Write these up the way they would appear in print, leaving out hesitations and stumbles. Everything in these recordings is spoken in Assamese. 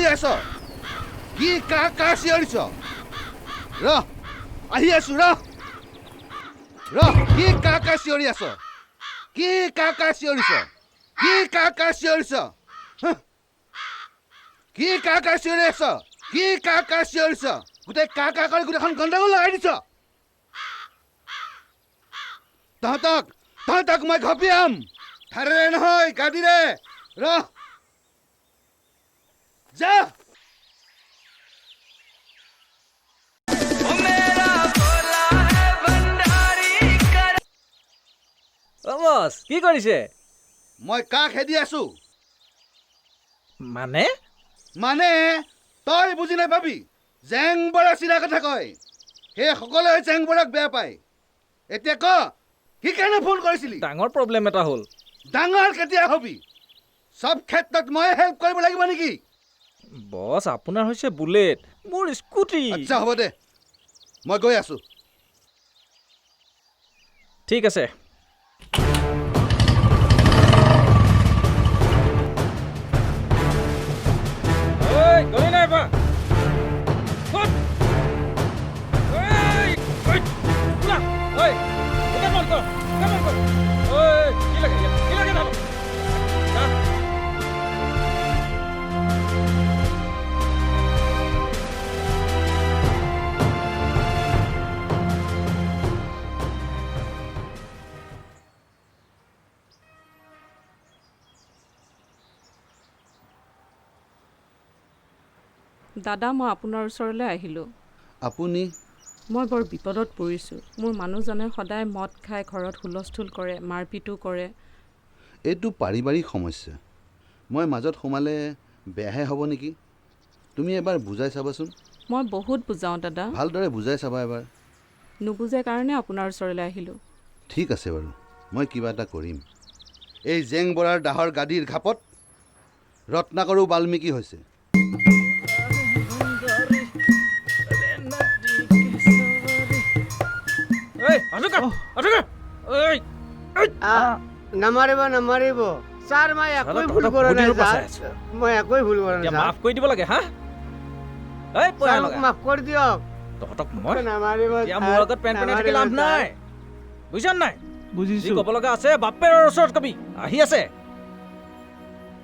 আছ কি কা চিঞৰিছ আহি আছো কি কা চিঞৰি আছ কি কা চিঞৰিছ কি কা চিঞৰিছ কি কা চিঞৰি আছ কি কা চিঞৰিছ গোটেই কা কৰি গোটেইখন গণ্ডগোল লগাই দিছ তহঁতক মই ঘপিয়াম ঠাৰেৰে নহয় গাদীৰে যা বস কি কৰিছে মই কা খেদি আছো মানে তই বুজি নাপাবি জেং বৰা চিধা কথা কয় সেই সকলোৱে জেং বৰাক বেয়া পায় এতিয়া ক কি কাৰণে ফোন কৰিছিলি ডাঙৰ প্ৰব্লেম এটা হ'ল ডাঙৰ কেতিয়া হবি সব ক্ষেত্ৰত মই হেল্প কৰিব লাগিব নেকি বস আপোনাৰ হৈছে বুলেট মোৰ স্কুটি আচ্ছা হ'ব দে মই গৈ আছো ঠিক আছে গলি নাই বা দাদা মই আপোনাৰ ওচৰলৈ আহিলোঁ আপুনি মই বৰ বিপদত পৰিছোঁ মোৰ মানুহজনে সদায় মদ খাই ঘৰত হুলস্থুল কৰে মাৰপিটো কৰে এইটো পাৰিবাৰিক সমস্যা মই মাজত সোমালে বেয়াহে হ'ব নেকি তুমি এবাৰ বুজাই চাবাচোন মই বহুত বুজাওঁ দাদা ভালদৰে বুজাই চাবা এবাৰ নুবুজে কাৰণে আপোনাৰ ওচৰলৈ আহিলোঁ ঠিক আছে বাৰু মই কিবা এটা কৰিম এই জেং বৰাৰ দাহৰ গাদীৰ ঘাপত ৰত্নাকৰো বাল্মীকি হৈছে নামাৰিব ছাৰ মই একোই ভুল কৰা নাই ছাৰ মই একোই ভুল কৰা নাই মাফ কৰি দিব লাগে হা মাফ কৰি দিয়ক তহঁতক মই নামাৰিব মোৰ আগত পেন পেনাই থাকি লাভ নাই বুজিছ নাই বুজিছো ক'ব লগা আছে বাপেৰৰ ওচৰত কবি আহি আছে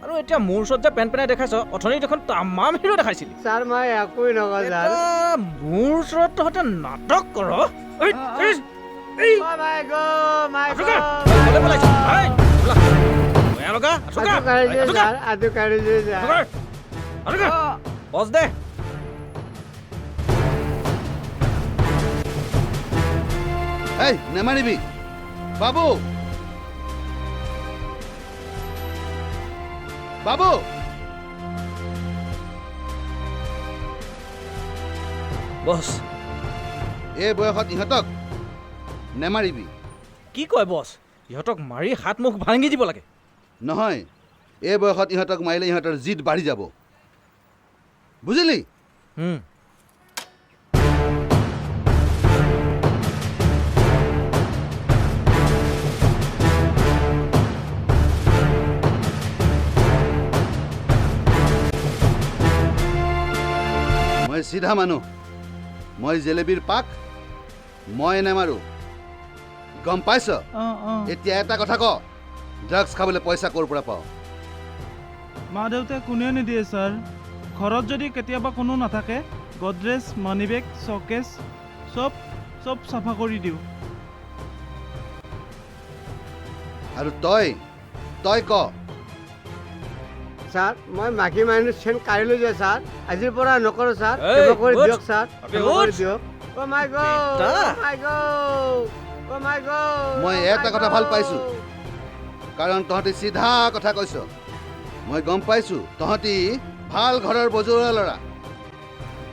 আৰু এতিয়া মোৰ ওচৰত যে পেন পেনাই দেখাইছ অথনি দেখোন তামাম হিৰো দেখাইছিলি ছাৰ মই একোই নকওঁ ছাৰ মোৰ ওচৰত তহঁতে নাটক কৰ বছ দে এই নেমাৰিবি বাবু বছ এই বয়সত ইহঁতক নেমাৰিবি কি কয় বছ ইহঁতক মাৰি হাত মুখ ভাঙি দিব লাগে নহয় এই বয়সত ইহঁতক মাৰিলে ইহঁতৰ জিদ বাঢ়ি যাব বুজিলি মই চিধা মানুহ মই জেলেবীৰ পাক মই নেমাৰো গম পাইছ এতিয়া এটা কথা ক ড্ৰাগছ খাবলৈ পইচা ক'ৰ পৰা পাওঁ মা দেউতাই কোনেও নিদিয়ে ছাৰ ঘৰত যদি কেতিয়াবা কোনো নাথাকে গডৰেজ মানিবেগ শ্বকেছ চব চাফা কৰি দিওঁ আৰু তই ক ছাৰ মই মাখি মানুহ চেন কাঢ়িলোঁ যে ছাৰ আজিৰ পৰা নকৰোঁ ছাৰ কৰি দিয়ক ছাৰ কৰি দিয়ক মই এটা কথা ভাল পাইছো কাৰণ তহঁতি চিধা কথা কৈছ মই গম পাইছো তহঁতি ভাল ঘৰৰ বজোৰা ল'ৰা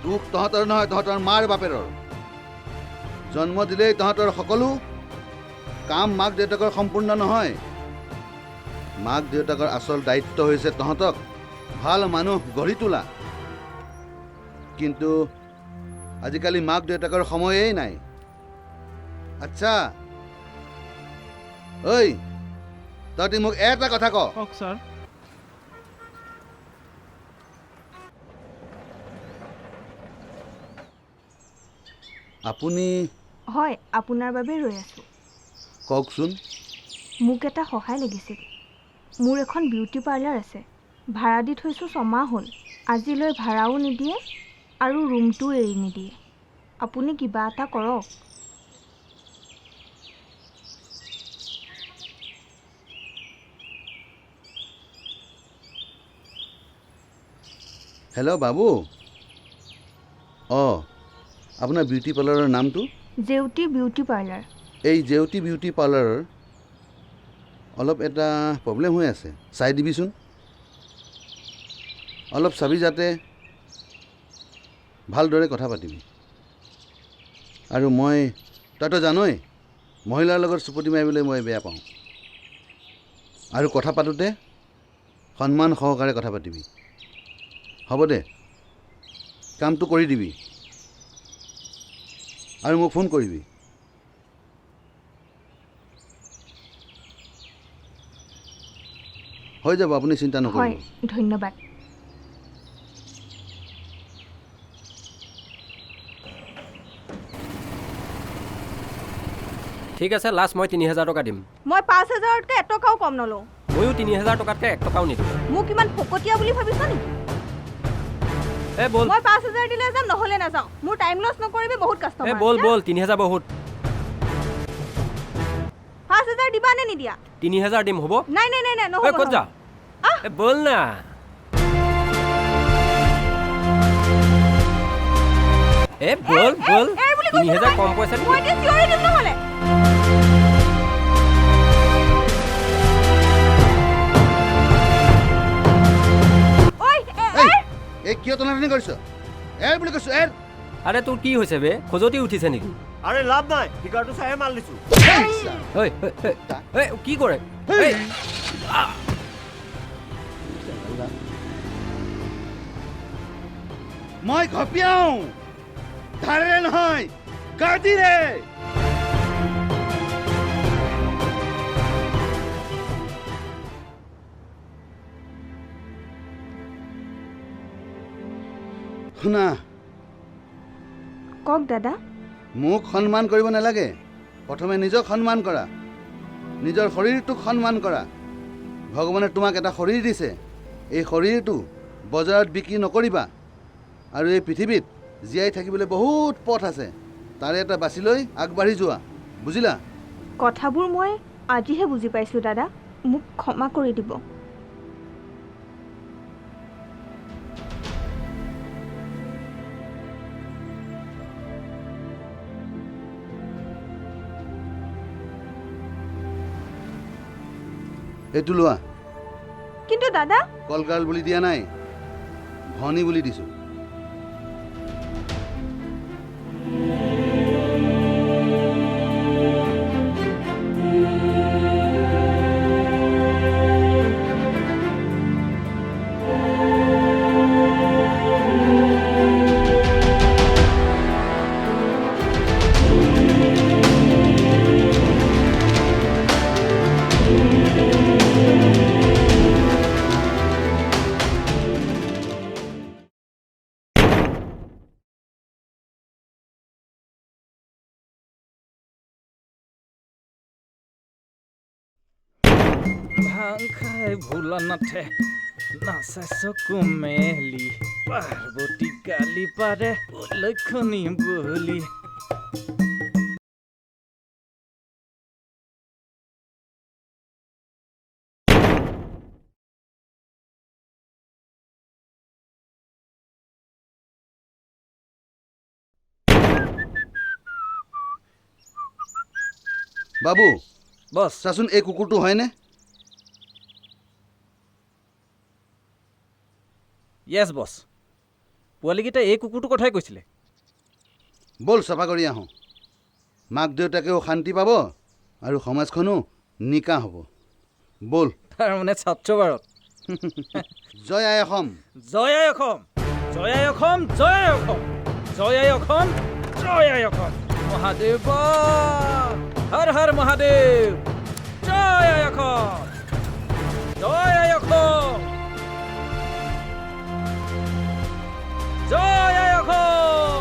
দুখ তহঁতৰ নহয় তহঁতৰ মাৰ বাপেৰৰ জন্ম দিলেই তহঁতৰ সকলো কাম মাক দেউতাকৰ সম্পূৰ্ণ নহয় মাক দেউতাকৰ আচল দায়িত্ব হৈছে তহঁতক ভাল মানুহ গঢ়ি তোলা কিন্তু আজিকালি মাক দেউতাকৰ সময়েই নাই আচ্ছা ঐ তহঁতি মোক এটা কথা ক কওক ছাৰ আপুনি হয় আপোনাৰ বাবে ৰৈ আছোঁ কওকচোন। মোক এটা সহায় লাগিছিল মোৰ এখন বিউটি পাৰ্লাৰ আছে ভাড়া দি থৈছোঁ 6 মাহ হ'ল আজিলৈ ভাড়াও নিদিয়ে আৰু ৰুমটোও এৰি নিদিয়ে আপুনি কিবা এটা কৰক হেল্ল' বাবু অঁ আপোনাৰ বিউটি পাৰ্লাৰৰ নামটো জেউতি বিউটি পাৰ্লাৰ এই জেউতি বিউটি পাৰ্লাৰৰ অলপ এটা প্ৰব্লেম হৈ আছে চাই দিবিচোন অলপ চাবি যাতে ভালদৰে কথা পাতিবি আৰু তইতো জানই মহিলাৰ লগত চুপতি মাৰিবলৈ মই বেয়া পাওঁ আৰু কথা পাতোঁতে সন্মান সহকাৰে কথা পাতিবি হ'ব দে কামটো কৰি দিবি আৰু মোক ফোন কৰিবি হৈ যাব আপুনি চিন্তা হয় নকৰিব ধন্যবাদ ঠিক আছে লাষ্ট মই ৩০০০ টকা দিম মই ৫,০০০তকৈ এটকাও কম নলওঁ ময়ো ৩০০০ টকাতকৈ 1 টকাও নিদিওঁ মোক ইমান ফকতীয়া বুলি ভাবিছ নেকি এই বল মই ৫,০০০ দিলে যাম নহ'লে নাযাওঁ মোৰ টাইম লছ নকৰিবি বহুত এই কাষ্টমাৰ বল বল ৩০০০ বহুত ৫,০০০ দিবা নে নিদিয়া ৩০০০ দিম হ'ব নাই নাই নাই নাই নহ'ব এই ক'ত যা এই বল না এই বল বল ৩০০০ কম পইচা মই এতিয়া চিঞৰি দিম নহ'লে এই কিয় টনাটনি কৰিছ এৰ বুলি কৈছোঁ এৰ আৰে তোৰ কি হৈছে বে খজতি উঠিছে নেকি আৰে লাভ নাই ফিগাৰটো চাইহে মাল দিছোঁ ঐ ঐ কি কৰে এই মই ঘপিয়াওঁ ধাৰেৰে নহয় গাদীৰে শুনা কওক দাদা মোক সন্মান কৰিব নালাগে প্ৰথমে নিজক সন্মান কৰা নিজৰ শৰীৰটোক সন্মান কৰা ভগৱানে তোমাক এটা শৰীৰ দিছে এই শৰীৰটো বজাৰত বিক্ৰী নকৰিবা আৰু এই পৃথিৱীত জীয়াই থাকিবলৈ বহুত পথ আছে তাৰে এটা বাছি লৈ আগবাঢ়ি যোৱা বুজিলা কথাবোৰ মই আজিহে বুজি পাইছোঁ দাদা মোক ক্ষমা কৰি দিব এইটো লোৱা কিন্তু দাদা কলগাৰ্ল বুলি দিয়া নাই ভনী বুলি দিছোঁ ভাং খাই ভোলানাথে নাচা চকু মেলি পাৰ্বতী গালি পাৰে লক্ষণী বুলি বাবু বছ চাচোন এই কুকুৰটো হয়নে য়েছ বছ পোৱালীকেইটাই এই কুকুৰটোৰ কথাই কৈছিলে ব'ল চাফা কৰি আহোঁ মাক দেউতাকেও শান্তি পাব আৰু সমাজখনো নিকা হ'ব ব'ল তাৰমানে ছাত্ৰ ভাৰত জয় আই অসম জয় আই অসম জয় আই অসম জয় আই অসম জয় আই অসম জয় আই অসম মহাদেৱ হৰ হৰ মহাদেৱ জয় আই অসম জয় আই অসম জয় আই অসম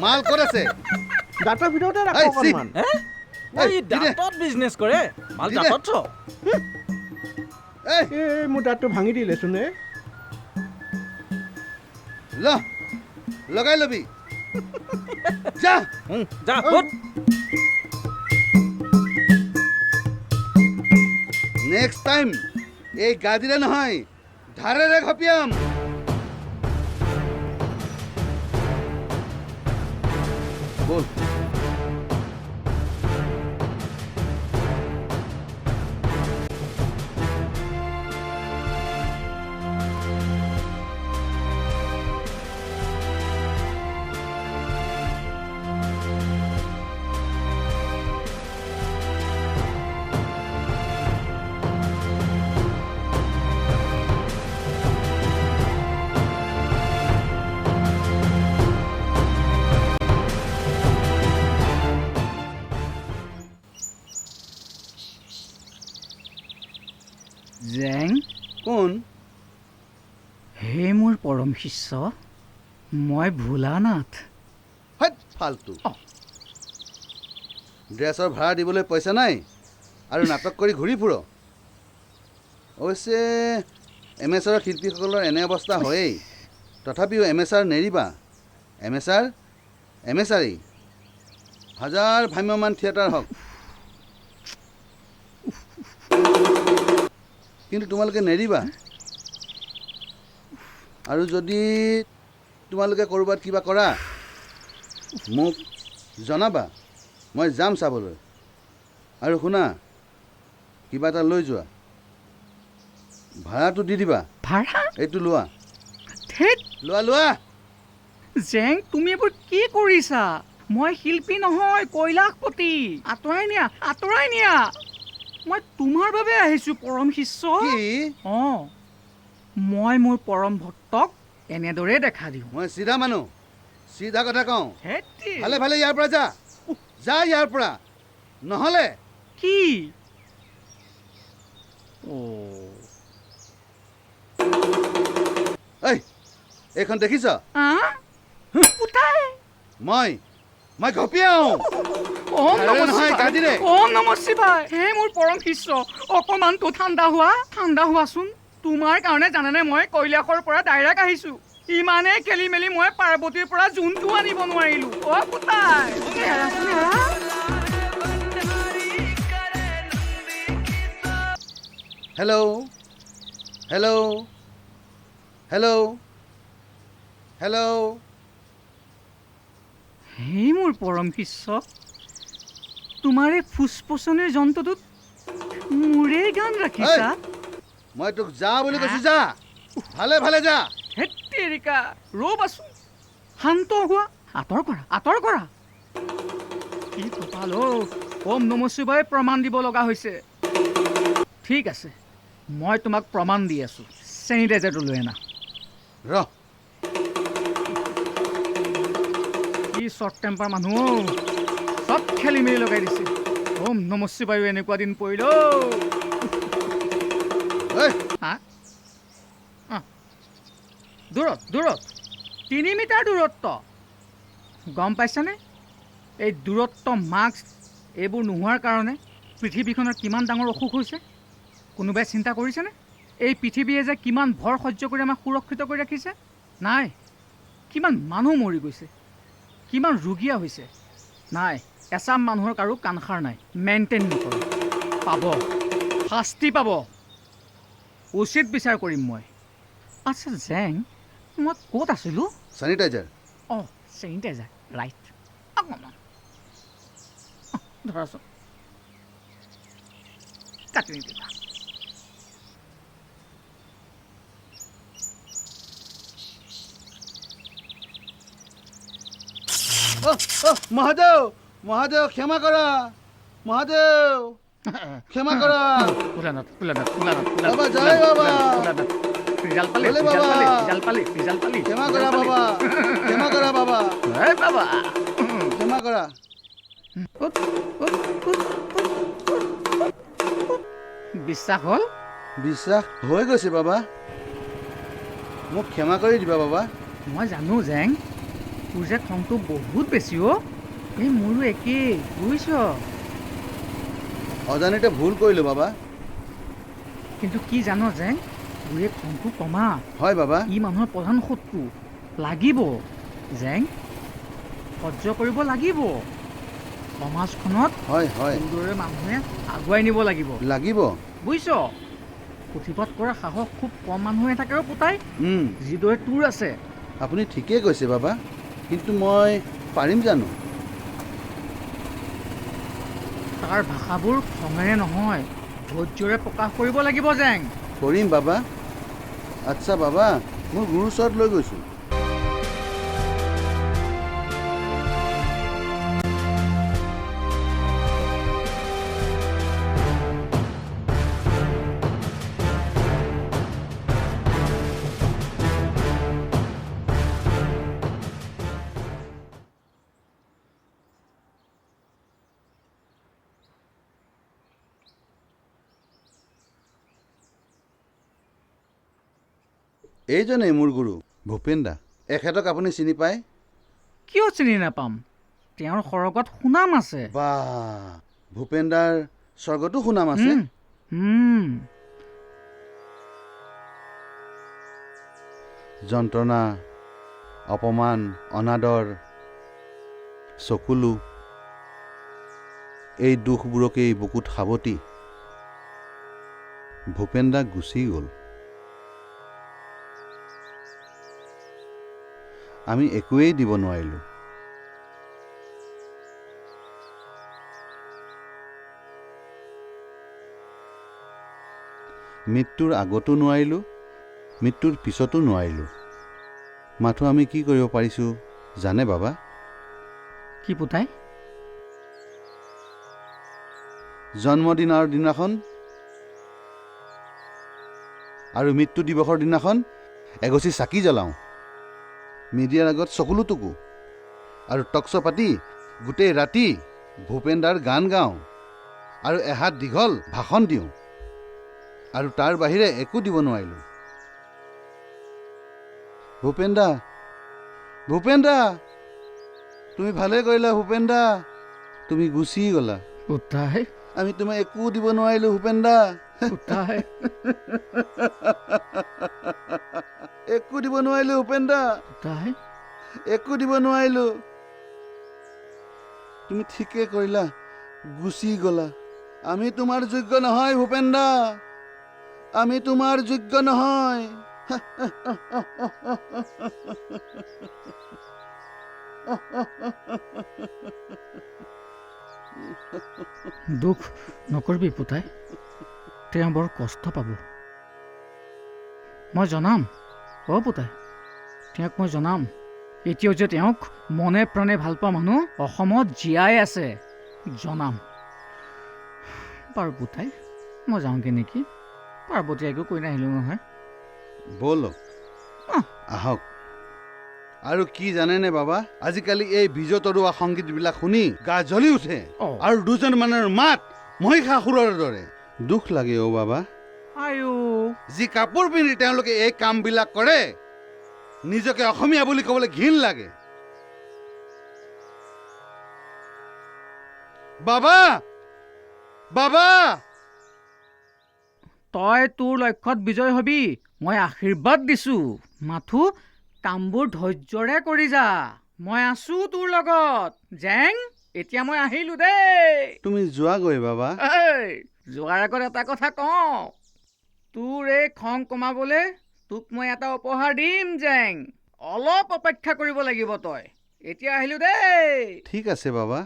মাল ক'ত আছে? দাঁতৰ ভিতৰতে এই, ৰাখক চিক। অকণমান হে এই, ই দি দে। দাঁতত বিজনেছ কৰে মাল দি দে। দাঁতত থ এই এই মোৰ দাঁতটো ভাঙি দিলেচোন এ ল লগাই ল'বি যা যা ক'ত নেক্সট টাইম এই গাদিৰে নহয় ধাৰেৰে ঘপিয়াম। বল জেং কোন? হে মোৰ পৰম শিষ্য মই ভোলানাথ হেৎ ফাল্টু। অ। ড্ৰেছৰ ভাড়া দিবলৈ পইচা নাই আৰু নাটক কৰি ঘূৰি ফুৰ। অৱশ্যে এমেচাৰৰ শিল্পীসকলৰ এনে অৱস্থা হয়েই। তথাপিও এমেচাৰ নেৰিবা। এমেচাৰেই হাজাৰ ভ্ৰাম্যমান থিয়েটাৰ হওক, কিন্তু তোমালোকে নেৰিবা। আৰু যদি তোমালোকে ক'ৰবাত কিবা কৰা মোক জনাবা, মই যাম চাবলৈ। আৰু শুনা, কিবা এটা লৈ যোৱা, ভাড়াটো দি দিবা। ভাড়া এইটো লোৱা ধেৎ লোৱা। জেং তুমি এইবোৰ কি কৰিছা? মই শিল্পী নহয় কৈলাশপতি। আঁতৰাই নিয়া মই তোমাৰ বাবে আহিছোঁ পৰম শিষ্য। কি? অঁ মই মোৰ পৰম ভক্তক এনেদৰে দেখা দিওঁ। মই চিধা মানুহ, চিধা কথা কওঁ। ধেৎ ভালে ভালে ইয়াৰ পৰা যা ইয়াৰ পৰা, নহ'লে কি এই এইখন দেখিছ? মই ঘপিয়াও। ওম আৰে নমঃ নহয়, শিৱায়। গাদিৰে। ওম নমঃ শিৱায়। হে মোৰ পৰম শিষ্য অকণমানতো ঠাণ্ডা হোৱাচোন। তোমাৰ কাৰণে জানেনে মই কৈলাশৰ পৰা ডাইৰেক্ট আহিছোঁ। ইমানেই খেলি মেলি মই পাৰ্বতীৰ পৰা জোনটো আনিব নোৱাৰিলোঁ। অ' পুতাই এৰাচোন এৰা। Hello' hello' hello' hello'. হে মোৰ পৰম শিষ্য তোমাৰ এই ফুচপচনিৰ যন্ত্ৰটোত মোৰে গান ৰাখিছা। মই তোক যা বুলি কৈছো, যা ভালে ভালে যা। হেৎ তেৰিকা ৰ'বাচোন, শান্ত হোৱা। আঁতৰ কৰা কি কপাল অ'। ওম নমঃ শিৱায় প্ৰমাণ দিব লগা হৈছে। ঠিক আছে মই তোমাক প্ৰমাণ দি আছোঁ। চেনিটাইজাৰটো লৈ আনা। ৰ কি শ্বৰ্ট টেম্পাৰ মানুহ চব খেলি মেলি লগাই দিছে। ওম নমঃ শিৱায়ো এনেকুৱা দিন পৰিল। দূৰত 3 মিটাৰ দূৰত্ব। গম পাইছানে? এই দূৰত্ব, মাস্ক এইবোৰ নোহোৱাৰ কাৰণে পৃথিৱীখনৰ কিমান ডাঙৰ অসুখ হৈছে কোনোবাই চিন্তা কৰিছেনে? এই পৃথিৱীয়ে যে কিমান ভৰ সহ্য কৰি আমাক সুৰক্ষিত কৰি ৰাখিছে। নাই, কিমান মানুহ মৰি গৈছে, কিমান ৰোগীয়া হৈছে। নাই, এচাম মানুহৰ কাৰো কাণসাৰ নাই। মেইনটেইন নকৰে, পাব শাস্তি পাব। উচিত বিচাৰ কৰিম মই। আচ্ছা জেং, মই ক'ত আছিলোঁ? চেনিটাইজাৰ। অঁ চেনিটাইজাৰ, ৰাইট। অকণমান ধৰাচোন, কাটি নিদিবা। মহাদেৱ ক্ষমা কৰা। মহাদেৱ ক্ষমা কৰা। ভোলানাথ বাবা, জয় বাবা। ৰিজাল্ট পালি, ভোলে বাবা। ৰিজাল্ট পালি। ক্ষমা কৰা বাবা, ক্ষমা কৰা বাবা, এই বাবা ক্ষমা কৰা। বিশ্বাস হ'ল? বিশ্বাস হৈ গৈছে বাবা, মোক ক্ষমা কৰি দিবা বাবা। মই জানো জেং, তোৰ যে খংটো বহুত বেছি অ' এই মোৰো একেই বুজিছ। অজানিতে ভুল কৰিলোঁ বাবা। কিন্তু কি জান যে তোৰ এই খংটো কমা। হয় বাবা। ই মানুহৰ প্ৰধান শত্ৰু। লাগিব জেং, সহ্য কৰিব লাগিব। সমাজখনত হয় হয় তোৰ দৰে মানুহে আগুৱাই নিব লাগিব লাগিব। বুজিছ। প্ৰতিবাদ কৰা সাহস খুব কম মানুহে থাকে আৰু পুতাই, উম, যিদৰে তোৰ আছে। আপুনি ঠিকেই কৈছে বাবা, কিন্তু মই পাৰিম জানো? তাৰ ভাষাবোৰ খঙেৰে নহয়, ধৈৰ্যৰে প্ৰকাশ কৰিব লাগিব জেং। কৰিম বাবা। আচ্ছা বাবা, মোৰ গুৰুৰ ওচৰত লৈ গৈছোঁ। এইজনেই মোৰ গুৰু ভূপেন দা। এখেতক আপুনি চিনি পায়? কিয় চিনি নাপাম? তেওঁৰ সৰগত সুনাম আছে। বা, ভূপেন দাৰ স্বৰ্গতো সুনাম আছে। যন্ত্ৰণা, অপমান, অনাদৰ, চকুলো, এই দুখবোৰকেই বুকুত সাৱটি ভূপেন দা গুচি গ'ল। আমি একোৱেই দিব নোৱাৰিলোঁ। মৃত্যুৰ আগতো নোৱাৰিলোঁ, মৃত্যুৰ পিছতো নোৱাৰিলোঁ। মাথো আমি কি কৰিব পাৰিছোঁ জানে বাবা? কি পুতাই? জন্মদিনৰ দিনাখন আৰু মৃত্যু দিৱসৰ দিনাখন এগছি চাকি জ্বলাওঁ, মিডিয়াৰ আগত চকুলো টুকো আৰু টকচ পাতি গোটেই ৰাতি ভূপেন দাৰ গান গাওঁ আৰু এহাত দীঘল ভাষণ দিওঁ, আৰু তাৰ বাহিৰে একো দিব নোৱাৰিলোঁ। ভূপেন দা, ভূপেন দা, তুমি ভালে কৰিলা ভূপেন দা, তুমি গুচি গ'লা। পুতাই, আমি তোমাক একো দিব নোৱাৰিলোঁ ভূপেন দা। পুতাই, একো দিব নোৱাৰিলোঁ ভূপেন দা, পুতাই। একো দিব নোৱাৰিলোঁ। তুমি ঠিকে কৰিলা, গুচি গ'লা। আমি তোমাৰ যোগ্য নহয় ভূপেন দা, আমি তোমাৰ যোগ্য নহয়। দুখ নকৰিবি পুতাই, তেওঁ বৰ কষ্ট পাব। মই জনাম অ পুতাই, তেওঁক মই জনাম এতিয়াও যে তেওঁক মনে প্ৰাণে ভাল পোৱা মানুহ অসমত জীয়াই আছে। জনাম বাৰু পুতাই, মই যাওঁগৈ নেকি? পাৰ্বতী একো কৈ নাহিলোঁ নহয়। ব'লক আহক। আৰু কি জানেনে বাবা, আজিকালি এই বীজ তৰুৱা সংগীতবিলাক শুনি গা জ্বলি উঠে, আৰু দুজন মানুহৰ মাত মহিষাসুৰৰ দৰে। দুখ লাগে অ' বাবা। আয়ো, যি কাপোৰ পিন্ধি তেওঁলোকে এই কামবিলাক কৰে, নিজকে অসমীয়া বুলি ক'বলৈ ঘিণ লাগে। বাবা, বাবা, তই তোৰ লক্ষ্যত বিজয় হবি, মই আশীৰ্বাদ দিছোঁ। মাথো কামবোৰ ধৈৰ্যৰে কৰি যা, মই আছোঁ তোৰ লগত। জেং, এতিয়া মই আহিলোঁ দেই। তুমি যোৱাগৈ বাবা। এই যোৱাৰ আগত এটা কথা কওঁ, তোৰ এই খং কমাবলৈ তোক মই এটা উপহাৰ দিম জেং। অলপ অপেক্ষা কৰিব লাগিব তই। এতিয়া আহিলোঁ দেই। ঠিক আছে বাবা।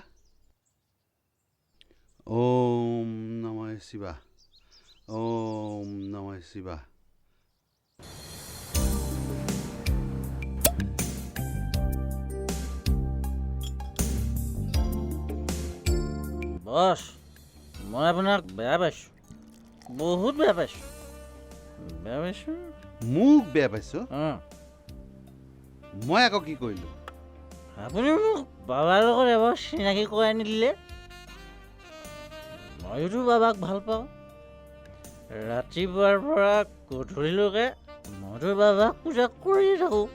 ওম নমঃ শিৱায়, ওম নমঃ শিৱায়। বছ, মই আপোনাক বেয়া পাইছোঁ, বহুত বেয়া পাইছোঁ। বেয়া পাইছোঁ? মোক বেয়া পাইছ? অঁ, মই আকৌ কি কৰিলোঁ? আপুনি মোক বাবাৰ লগত এবাৰ চিনাকি কৰাই নিদিলে। ময়োতো বাবাক ভাল পাওঁ। ৰাতিপুৱাৰ পৰা গধূলিলৈকে মইতো বাবাক পূজা কৰিয়ে থাকোঁ।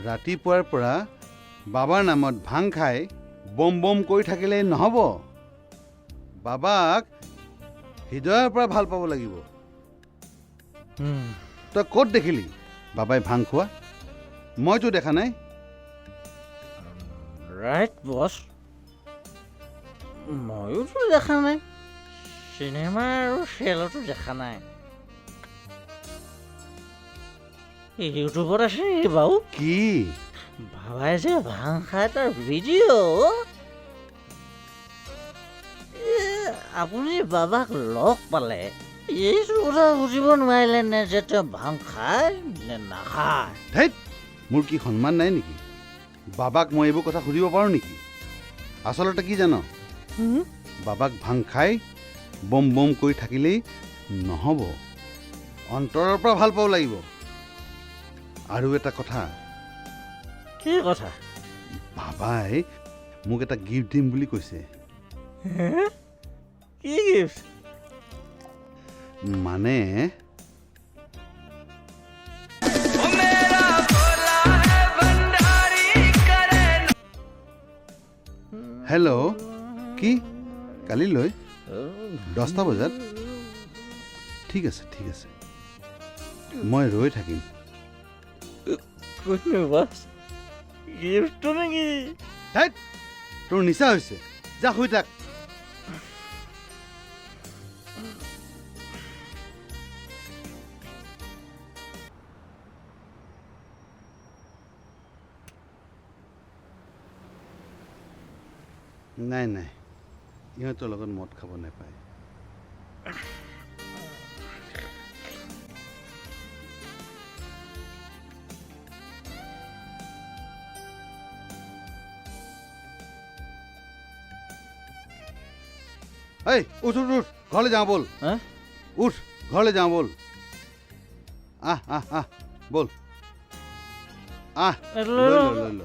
ৰাতিপুৱাৰ পৰা বাবাৰ নামত ভাং খাই বম বম কৰি থাকিলেই নহ'ব। বাবাক হৃদয়ৰ পৰা ভাল পাব লাগিব। তই ক'ত দেখিলি বাবাই ভাং খোৱা? মইতো দেখা নাই। ৰাইট বছ, ময়োতো দেখা নাই, চিনেমা আৰু খেলতো দেখা নাই। ইউটিউবত আছে নেকি বাৰু? কি? বাবাই যে ভাং খাই তাৰ ভিডিঅ'। আপুনি বাবাক লগ পালে এইটো কথা বুজিব নোৱাৰিলে নে যে তেওঁ ভাং খায় নে নাখায়? ধেইত, মোৰ কি সন্মান নাই নেকি? বাবাক মই এইবোৰ কথা সুধিব পাৰোঁ নেকি? আচলতে কি জান, বাবাক ভাং খাই বম বম কৰি থাকিলেই নহ'ব, অন্তৰৰ পৰা ভাল পাব লাগিব। আৰু এটা কথা, কি কথা? বাবাই মোক এটা গিফ্ট দিম বুলি কৈছে। কি গিফ্ট? মানে হেল্ল', কি কালিলৈ 10টা বজাত? ঠিক আছে ঠিক আছে, মই ৰৈ থাকিম। গিফ্টটো নেকি? ধেইত, তোৰ নিচা হৈছে, যা শুই থাক। নাই নাই, ইহঁতৰ লগত মদ খাব নাপায়। এই উঠ উঠ উঠ, ঘৰলৈ যাওঁ ব'ল। উঠ, ঘৰলৈ যাওঁ ব'ল। আহ আহ আহ, ব'ল আহ, লৈ ল লৈ ল।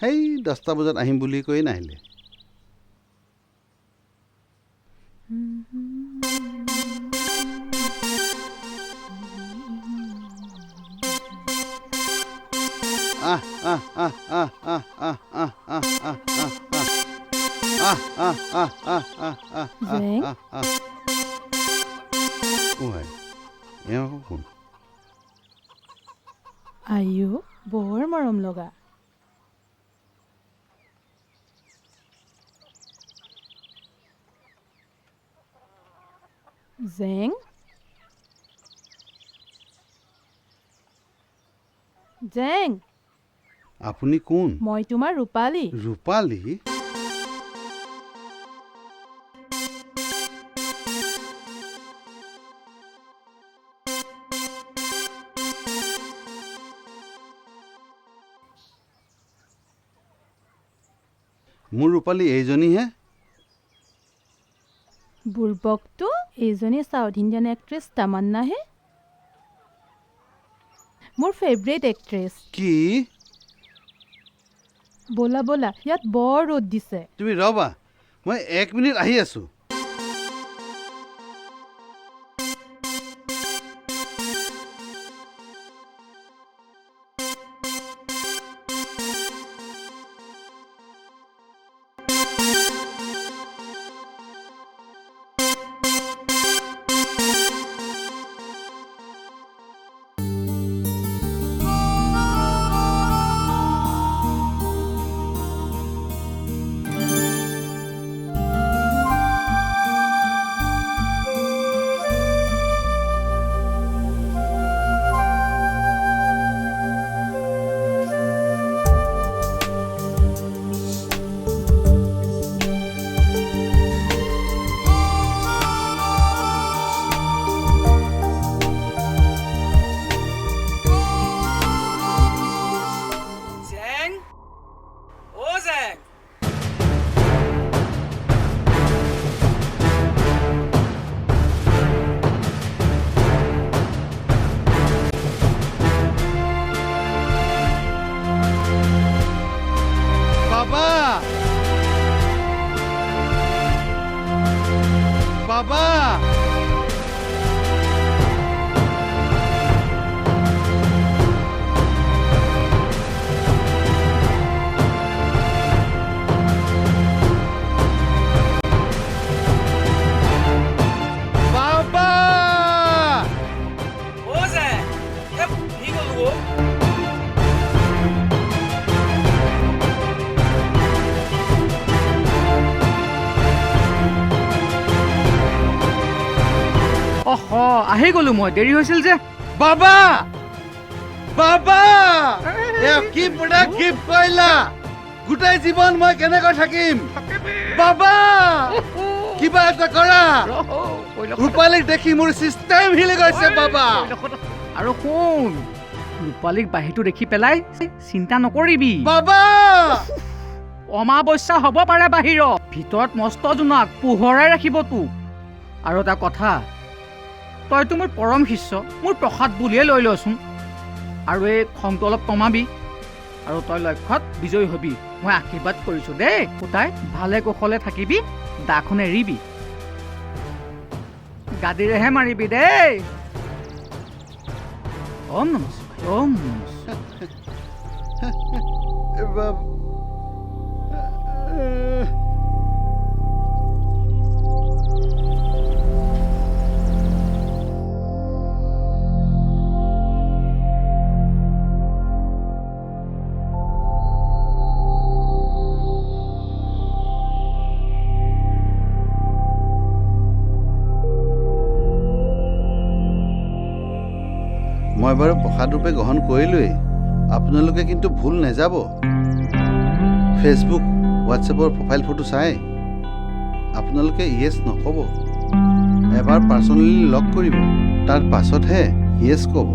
সেই 10টা বজাত আহিম বুলি কৈ নাহিলে। আহ আহ আহ আহ আহ আহ আহ আহ আহ আহ আহ আহ আহ আহ আহ আহ আহ। এওঁ আকৌ কোন? আইও, বৰ মৰম লগা। জেং, জেং, আপুনি কোন? মই তোমাৰ ৰূপালী। ৰূপালী? মোৰ ৰূপালী এইজনীহে। বুৰ্বকটো এইজনী চাউথ ইণ্ডিয়ান এক্ট্ৰেছ তামান্নাহে, মোৰ ফেভৰেট এক্ট্ৰেছ। কি? ব'লা ব'লা, ইয়াত বৰ ৰ'দ দিছে। তুমি ৰ'বা, মই 1 মিনিট আহি আছোঁ। অহ আহি গ'লো মই দেৰি হৈছিল যে বাবা বাবা কি প্ৰডাক্ট গিফ্ট কৰিলা গোটেই জীৱন মই কেনেকৈ থাকিম বাবা কিবা এটা কৰা ৰূপালীক দেখি মোৰ চিষ্টেম হিলি গৈছে বাবা আৰু শুন ৰূপালীক বাহিৰটো দেখি পেলাই চিন্তা নকৰিবি বাবা অমাৱস্যা হ'ব পাৰে বাহিৰত ভিতৰত মস্ত জোনাক পোহৰাই ৰাখিব তোক আৰু এটা কথা তইতো মোৰ পৰম শিষ্য মোৰ প্ৰসাদ বুলিয়ে লৈ লচোন আৰু এই খংটো অলপ কমাবি আৰু তই লক্ষ্যত বিজয়ী হবি মই আশীৰ্বাদ কৰিছো দেই পুতাই ভালে কুশলে থাকিবি দাখন এৰিবি গাদীৰেহে মাৰিবি দেই ওম নমঃ শিৱায় ওম নমঃ শিৱায়। মই বাৰু প্ৰসাদ ৰূপে গ্ৰহণ কৰিলোৱেই আপোনালোকে কিন্তু ভুল নাযাব ফেচবুক হোৱাটছএপৰ প্ৰফাইল ফটো চাই আপোনালোকে য়েছ নক'ব এবাৰ পাৰ্চনেলি লগ কৰিব তাৰ পাছতহে য়েছ ক'ব